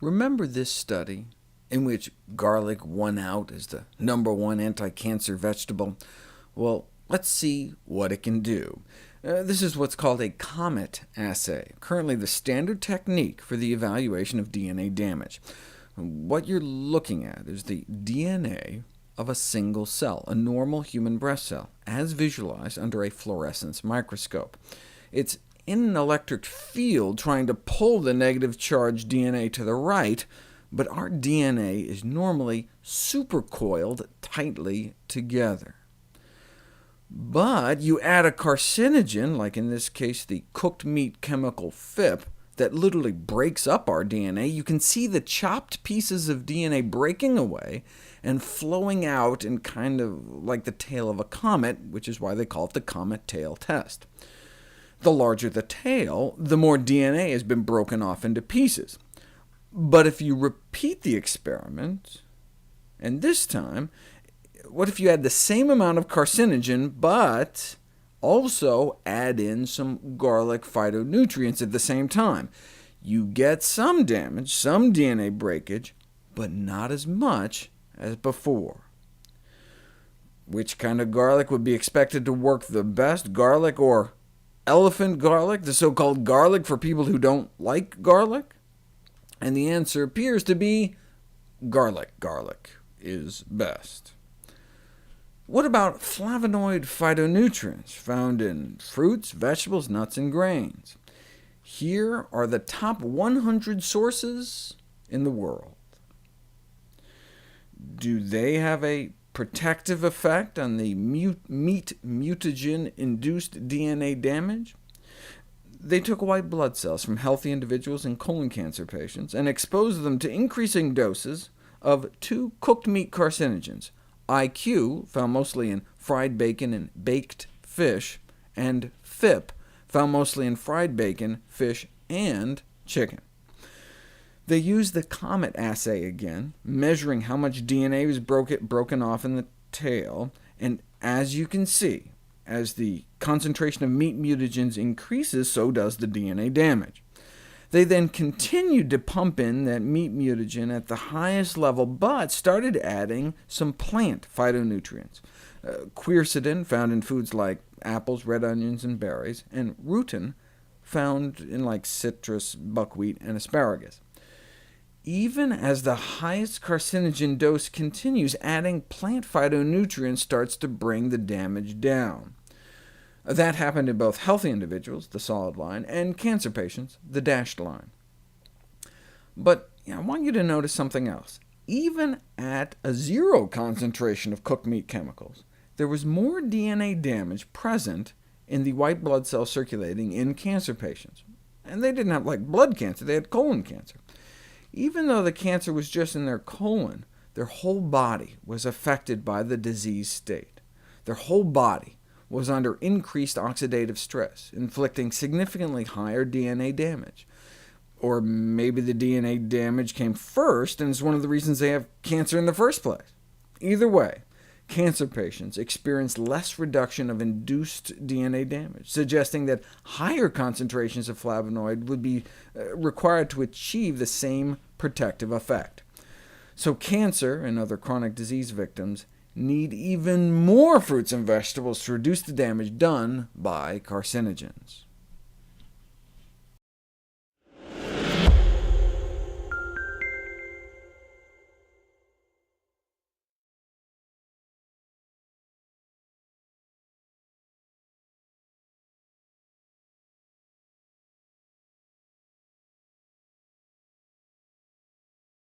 Remember this study, in which garlic won out as the #1 anti-cancer vegetable? Well, let's see what it can do. This is what's called a COMET assay, currently the standard technique for the evaluation of DNA damage. What you're looking at is the DNA of a single cell, a normal human breast cell, as visualized under a fluorescence microscope. It's in an electric field trying to pull the negative charged DNA to the right, but our DNA is normally supercoiled tightly together. But you add a carcinogen, like in this case the cooked meat chemical PhIP, that literally breaks up our DNA, you can see the chopped pieces of DNA breaking away and flowing out in kind of like the tail of a comet, which is why they call it the comet tail test. The larger the tail, the more DNA has been broken off into pieces. But if you repeat the experiment, and this time, what if you add the same amount of carcinogen, but also add in some garlic phytonutrients at the same time? You get some damage, some DNA breakage, but not as much as before. Which kind of garlic would be expected to work the best, garlic or elephant garlic, the so-called garlic for people who don't like garlic? And the answer appears to be garlic. Garlic is best. What about flavonoid phytonutrients found in fruits, vegetables, nuts, and grains? Here are the top 100 sources in the world. Do they have a protective effect on the meat mutagen-induced DNA damage? They took white blood cells from healthy individuals and colon cancer patients and exposed them to increasing doses of two cooked meat carcinogens, IQ, found mostly in fried bacon and baked fish, and PhIP, found mostly in fried bacon, fish, and chicken. They used the COMET assay again, measuring how much DNA was broken off in the tail, and as you can see, as the concentration of meat mutagens increases, so does the DNA damage. They then continued to pump in that meat mutagen at the highest level, but started adding some plant phytonutrients. Quercetin, found in foods like apples, red onions, and berries, and rutin, found in like citrus, buckwheat, and asparagus. Even as the highest carcinogen dose continues, adding plant phytonutrients starts to bring the damage down. That happened in both healthy individuals, the solid line, and cancer patients, the dashed line. But I want you to notice something else. Even at a zero concentration of cooked meat chemicals, there was more DNA damage present in the white blood cells circulating in cancer patients. And they didn't have blood cancer, they had colon cancer. Even though the cancer was just in their colon, their whole body was affected by the disease state. Their whole body was under increased oxidative stress, inflicting significantly higher DNA damage. Or maybe the DNA damage came first, and is one of the reasons they have cancer in the first place. Either way, cancer patients experienced less reduction of induced DNA damage, suggesting that higher concentrations of flavonoid would be required to achieve the same protective effect. So cancer and other chronic disease victims need even more fruits and vegetables to reduce the damage done by carcinogens.